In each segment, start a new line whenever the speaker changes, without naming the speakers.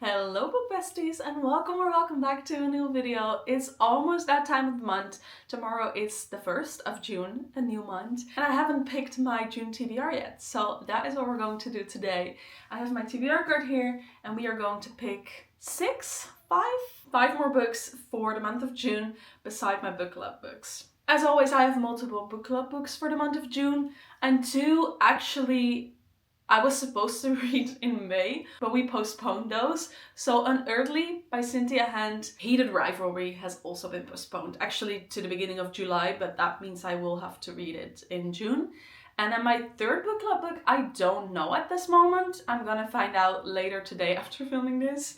Hello book besties and welcome back to a new video. It's almost that time of the month. Tomorrow is the 1st of June, a new month, and I haven't picked my June TBR yet. So that is what we're going to do today. I have my TBR card here and we are going to pick five more books for the month of June beside my book club books. As always, I have multiple book club books for the month of June and two actually I was supposed to read in May, but we postponed those. So Unearthly by Cynthia Hand, Heated Rivalry has also been postponed, actually to the beginning of July, but that means I will have to read it in June. And then my third book club book, I don't know at this moment. I'm gonna find out later today after filming this,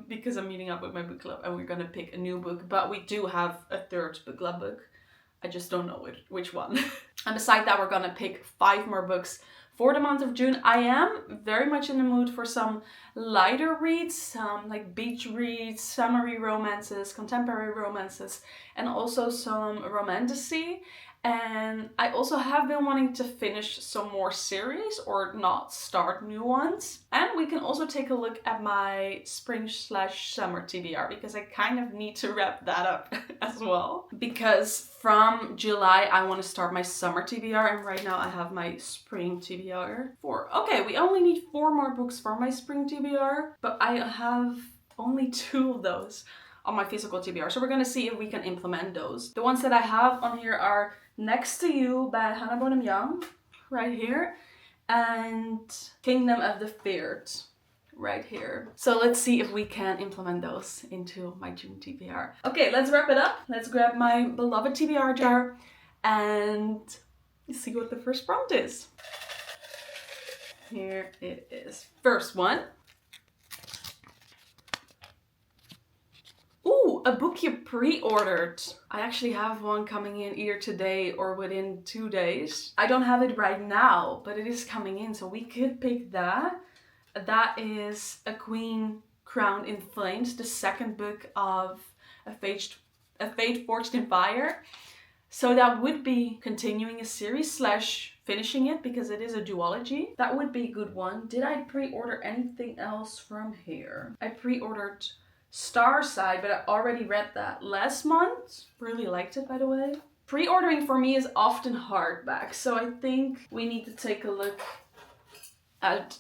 because I'm meeting up with my book club and we're gonna pick a new book, but we do have a third book club book. I just don't know which one. And beside that, we're gonna pick 5 more books for the month of June. I am very much in the mood for some lighter reads, some like beach reads, summery romances, contemporary romances, and also some romantasy. And I also have been wanting to finish some more series or not start new ones. And we can also take a look at my spring/summer TBR because I kind of need to wrap that up as well. Because from July I want to start my summer TBR and right now I have my spring TBR. Okay, we only need 4 more books for my spring TBR, but I have only 2 of those on my physical TBR. So we're gonna see if we can implement those. The ones that I have on here are Next to You by Hannah Bonham Young, right here, and Kingdom of the Feared, right here. So let's see if we can implement those into my June TBR. Okay, let's wrap it up. Let's grab my beloved TBR jar and see what the first prompt is. Here it is. First one. Ooh, a book you pre-ordered. I actually have one coming in either today or within 2 days. I don't have it right now, but it is coming in, so we could pick that. That is A Queen Crowned in Flames, the second book of A Fate Forged in Fire. So that would be continuing a series / finishing it because it is a duology. That would be a good one. Did I pre-order anything else from here? I pre-ordered Starside, but I already read that last month. Really liked it, by the way. Pre-ordering for me is often hardback, so I think we need to take a look at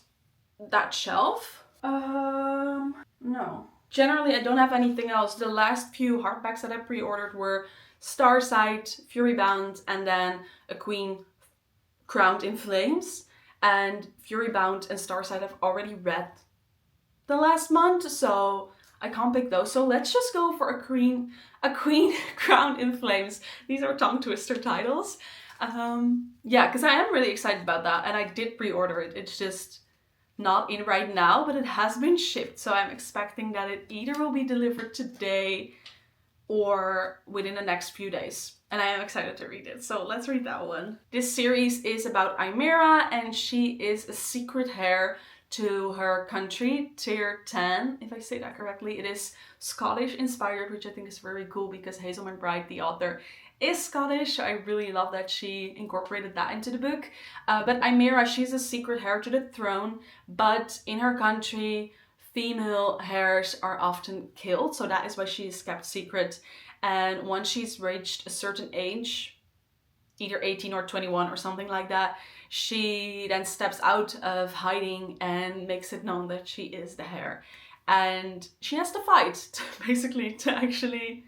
that shelf. No. Generally, I don't have anything else. The last few hardbacks that I pre-ordered were Starside, Fury Bound, and then A Queen Crowned in Flames. And Fury Bound and Starside I've already read the last month, so I can't pick those. So let's just go for A Queen Crowned in Flames. These are tongue twister titles. Yeah, because I am really excited about that and I did pre-order it. It's just not in right now, but it has been shipped. So I'm expecting that it either will be delivered today or within the next few days. And I am excited to read it. So let's read that one. This series is about Aymera and she is a secret heir to her country, Tier 10, if I say that correctly. It is Scottish inspired, which I think is very cool because Hazel McBride, the author, is Scottish. So I really love that she incorporated that into the book. But Aymera, she's a secret heir to the throne, but in her country, female heirs are often killed. So that is why she is kept secret. And once she's reached a certain age, either 18 or 21 or something like that, she then steps out of hiding and makes it known that she is the heir. And she has to fight, basically, to actually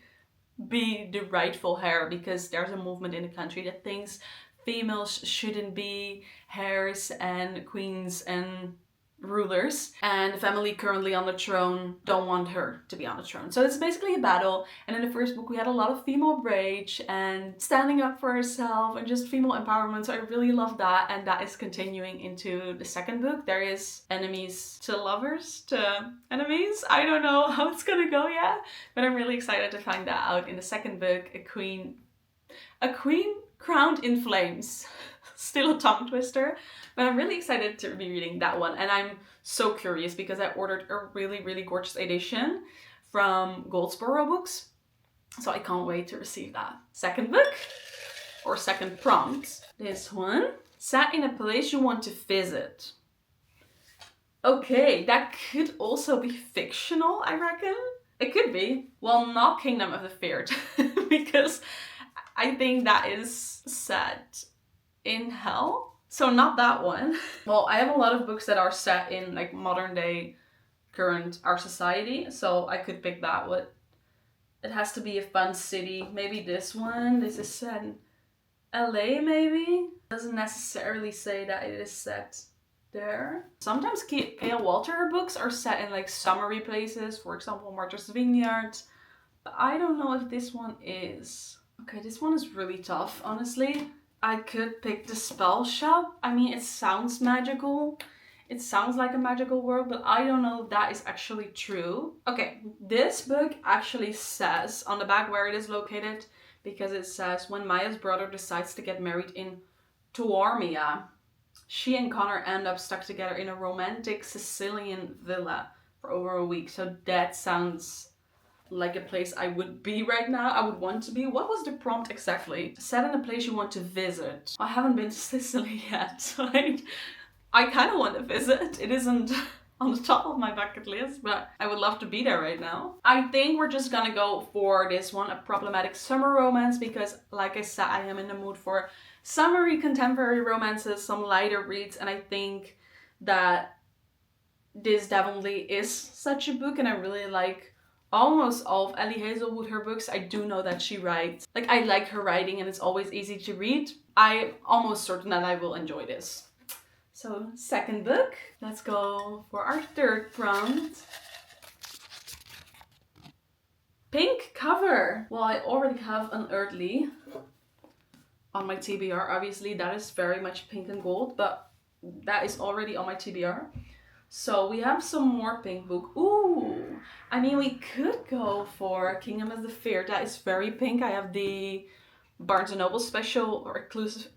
be the rightful heir, because there's a movement in the country that thinks females shouldn't be heirs and queens and rulers, and the family currently on the throne don't want her to be on the throne. So it's basically a battle, and in the first book we had a lot of female rage and standing up for herself and just female empowerment, so I really love that, and that is continuing into the second book. There is enemies to lovers to enemies. I don't know how it's gonna go yet, but I'm really excited to find that out in the second book. A Queen Crowned in Flames. Still a tongue twister, but I'm really excited to be reading that one. And I'm so curious because I ordered a really, really gorgeous edition from Goldsboro Books. So I can't wait to receive that. Second book, or second prompt, this one. Set in a place you want to visit. Okay, that could also be fictional, I reckon. It could be. Well, not Kingdom of the Feared, because I think that is set in hell. So not that one. Well, I have a lot of books that are set in like modern day, current our society, so I could pick that one. It has to be a fun city. Maybe this one. This is set in LA, maybe? Doesn't necessarily say that it is set there. Sometimes K.L. Walter her books are set in like summery places, for example, Martha's Vineyard. But I don't know if this one is. Okay, this one is really tough, honestly. I could pick The Spell Shop. I mean, it sounds magical. It sounds like a magical world, but I don't know if that is actually true. Okay, this book actually says on the back where it is located, because it says when Maya's brother decides to get married in Tuarmia, she and Connor end up stuck together in a romantic Sicilian villa for over a week. So that sounds like a place I would be right now. I would want to be. What was the prompt exactly? Set in a place you want to visit. I haven't been to Sicily yet, so I kind of want to visit. It isn't on the top of my bucket list, but I would love to be there right now. I think we're just gonna go for this one, a problematic summer romance, because like I said, I am in the mood for summery contemporary romances, some lighter reads, and I think that this definitely is such a book, and I really like almost all of Ellie Hazelwood, her books. I do know that she writes. Like, I like her writing and it's always easy to read. I'm almost certain that I will enjoy this. So, second book. Let's go for our third prompt. Pink cover. Well, I already have Unearthly on my TBR. Obviously, that is very much pink and gold, but that is already on my TBR. So we have some more pink book. Ooh, I mean, we could go for Kingdom of the Fear. That is very pink. I have the Barnes & Noble special or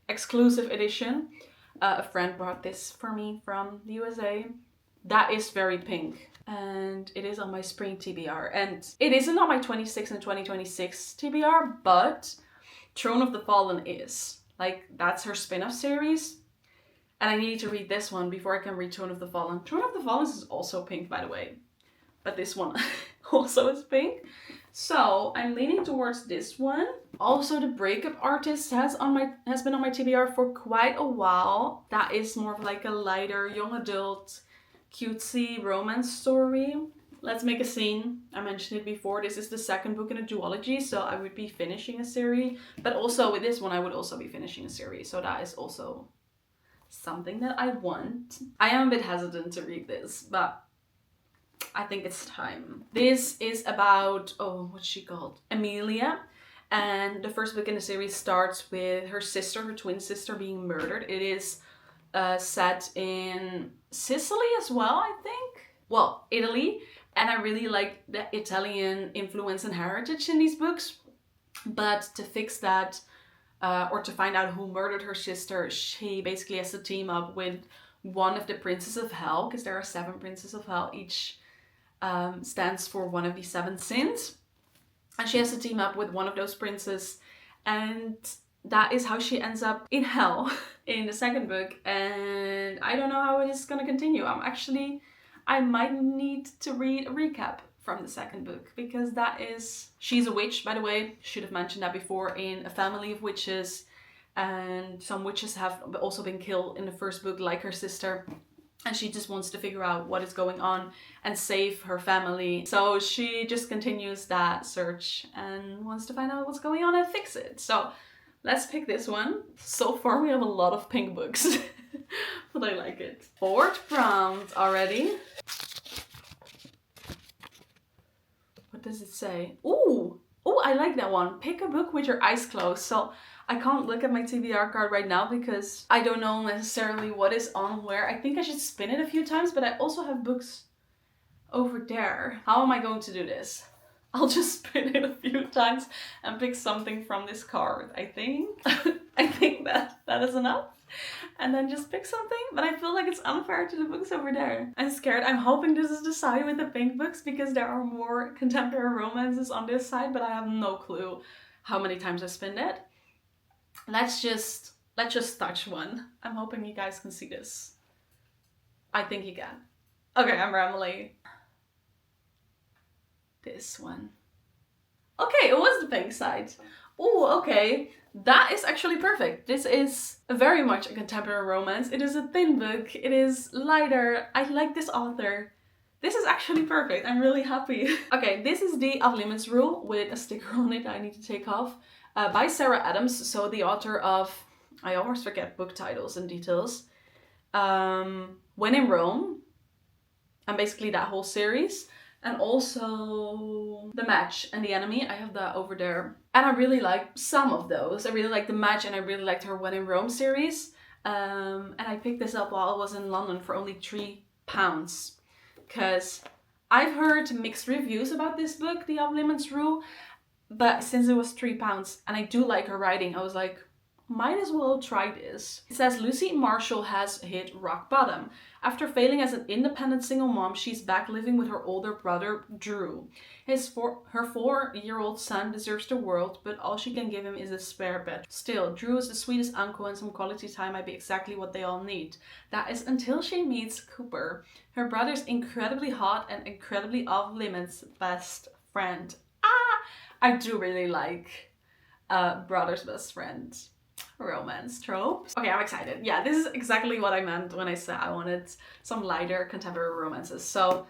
exclusive edition. A friend brought this for me from the USA. That is very pink. And it is on my spring TBR. And it isn't on my 26 and 2026 TBR, but Throne of the Fallen is. Like, that's her spin-off series. And I need to read this one before I can read Throne of the Fallen. Throne of the Fallen is also pink, by the way. But this one also is pink. So I'm leaning towards this one. Also, The Breakup Artist has been on my TBR for quite a while. That is more of like a lighter, young adult, cutesy romance story. Let's make a scene. I mentioned it before. This is the second book in a duology, so I would be finishing a series. But also with this one, I would also be finishing a series. So that is also something that I want. I am a bit hesitant to read this, but I think it's time. This is about, what's she called? Amelia. And the first book in the series starts with her sister, her twin sister, being murdered. It is set in Sicily as well, I think. Well, Italy. And I really like the Italian influence and heritage in these books. But to fix that, or to find out who murdered her sister, she basically has to team up with one of the princes of hell, because there are 7 princes of hell. Each stands for one of the 7 sins. And she has to team up with one of those princes. And that is how she ends up in hell in the second book. And I don't know how it is going to continue. I might need to read a recap from the second book, because she's a witch, by the way. Should have mentioned that before, in a family of witches, and some witches have also been killed in the first book, like her sister, and she just wants to figure out what is going on and save her family. So she just continues that search and wants to find out what's going on and fix it. So let's pick this one. So far we have a lot of pink books, but I like it. Fourth prompt already. What does it say? Ooh, I like that one. Pick a book with your eyes closed. So I can't look at my TBR card right now because I don't know necessarily what is on where. I think I should spin it a few times, but I also have books over there. How am I going to do this? I'll just spin it a few times and pick something from this card, I think. I think that is enough. And then just pick something, but I feel like it's unfair to the books over there. I'm scared. I'm hoping this is the side with the pink books, because there are more contemporary romances on this side, but I have no clue how many times I spin it. Let's just touch one. I'm hoping you guys can see this. I think you can. Okay, I'm rambling. This one. Okay, it was the pink side. Oh, okay. That is actually perfect. This is very much a contemporary romance. It is a thin book. It is lighter. I like this author. This is actually perfect. I'm really happy. Okay, this is the Off Limits Rule with a sticker on it I need to take off. By Sarah Adams, so the author of, I always forget book titles and details. When in Rome, and basically that whole series. And also The Match and The Enemy. I have that over there. And I really like some of those. I really like The Match and I really liked her When in Rome series. And I picked this up while I was in London for only £3. Because I've heard mixed reviews about this book, The Off Limits Rule. But since it was £3 and I do like her writing, I was like, might as well try this. It says Lucy Marshall has hit rock bottom. After failing as an independent single mom, she's back living with her older brother, Drew. Her 4-year-old son deserves the world, but all she can give him is a spare bed. Still, Drew is the sweetest uncle and some quality time might be exactly what they all need. That is until she meets Cooper, her brother's incredibly hot and incredibly off-limits best friend. I do really like brother's best friend romance tropes. Okay, I'm excited. Yeah, this is exactly what I meant when I said I wanted some lighter contemporary romances. So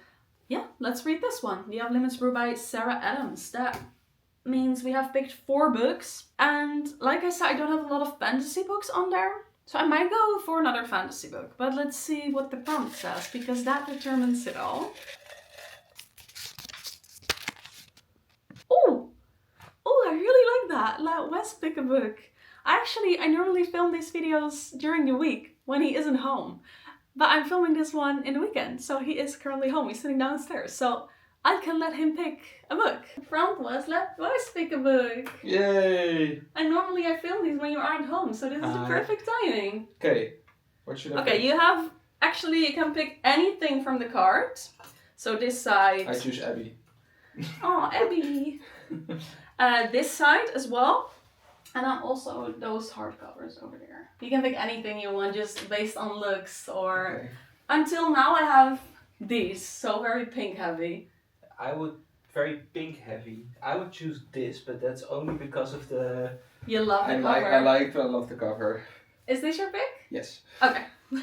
yeah, let's read this one. The Off Limits Rule by Sarah Adams. That means we have picked 4 books. And like I said, I don't have a lot of fantasy books on there. So I might go for another fantasy book. But let's see what the prompt says, because that determines it all. Oh, I really like that. Let Wes pick a book. I normally film these videos during the week when he isn't home. But I'm filming this one in the weekend, so he is currently home. He's sitting downstairs, so I can let him pick a book. Front was let Wes pick a book.
Yay!
And normally I film these when you aren't home, so this is the perfect timing.
Okay, what should I pick?
Okay, you can pick anything from the card. So this side...
I choose Abby.
Oh, Abby! This side as well. And then also those hardcovers over there. You can pick anything you want, just based on looks or... Okay. Until now I have these, so very pink heavy.
Very pink heavy. I would choose this, but that's only because of the...
You love the cover.
I love the cover.
Is this your pick?
Yes.
Okay. The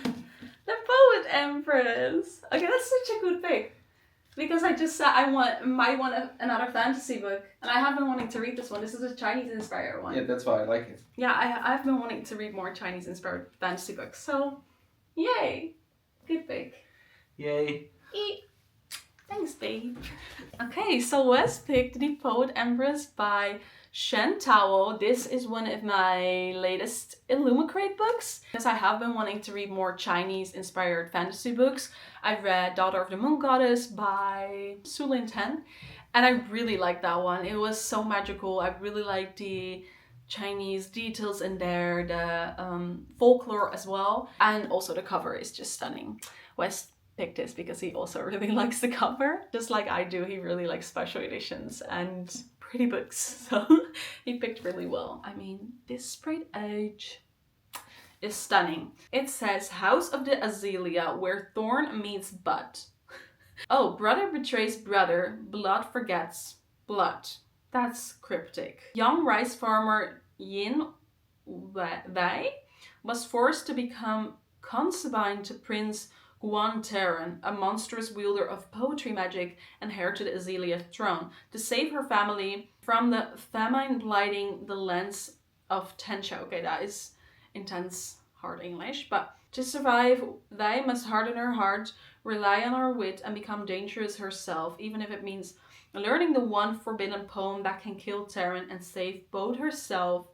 Poet Empress. Okay, that's such a good pick. Because I just said I might want another fantasy book. And I have been wanting to read this one. This is a Chinese-inspired one.
Yeah, that's why I like it.
Yeah, I've been wanting to read more Chinese-inspired fantasy books. So, yay. Good pick.
Yay.
Thanks, babe. Okay, so Wes picked The Poet Empress by Shen Tao. This is one of my latest Illumicrate books, because I have been wanting to read more Chinese-inspired fantasy books. I've read Daughter of the Moon Goddess by Su Lin Ten, and I really liked that one. It was so magical. I really liked the Chinese details in there, the folklore as well, and also the cover is just stunning. Wes picked this because he also really likes the cover. Just like I do, he really likes special editions and pretty books, so he picked really well. I mean, this sprayed edge is stunning. It says House of the Azalea, where thorn meets bud. Oh, brother betrays brother, blood forgets blood. That's cryptic. Young rice farmer Yin Wei was forced to become concubine to Prince Guan Terran, a monstrous wielder of poetry magic and heir to the Azalea throne, to save her family from the famine blighting the lands of Tensha. Okay, that is intense, hard English. But to survive, Wei must harden her heart, rely on her wit, and become dangerous herself, even if it means learning the one forbidden poem that can kill Terran and save both herself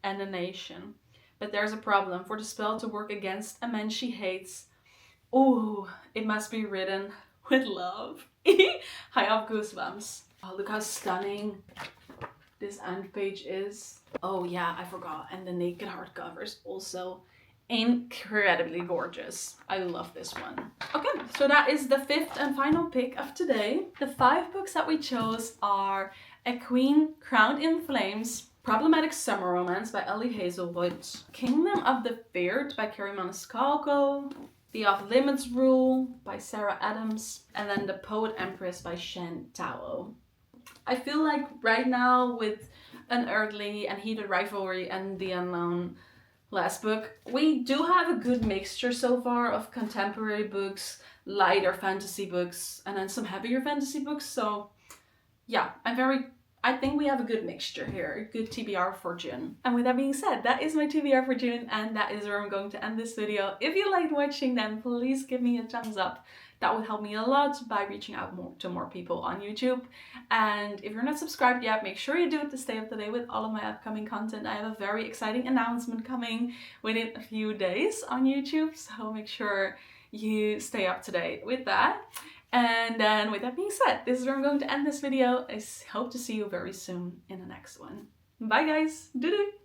and the nation. But there's a problem. For the spell to work against a man she hates, ooh, it must be written with love. I have goosebumps. Oh, look how stunning this end page is. Oh yeah, I forgot. And the naked hardcover is also incredibly gorgeous. I love this one. Okay, so that is the 5th and final pick of today. The 5 books that we chose are A Queen Crowned in Flames, Problematic Summer Romance by Ellie Hazelwood, Kingdom of the Feared by Carrie Maniscalco, The Off Limits Rule by Sarah Adams, and then The Poet Empress by Shen Tao. I feel like right now with Unearthly and Heated Rivalry and The Unknown last book, we do have a good mixture so far of contemporary books, lighter fantasy books, and then some heavier fantasy books. So yeah, I think we have a good mixture here, a good TBR for June. And with that being said, that is my TBR for June, and that is where I'm going to end this video. If you liked watching, then please give me a thumbs up. That would help me a lot by reaching out to more people on YouTube. And if you're not subscribed yet, make sure you do it to stay up to date with all of my upcoming content. I have a very exciting announcement coming within a few days on YouTube, so make sure you stay up to date with that. And then with that being said, this is where I'm going to end this video. I hope to see you very soon in the next one. Bye guys! Doei doei!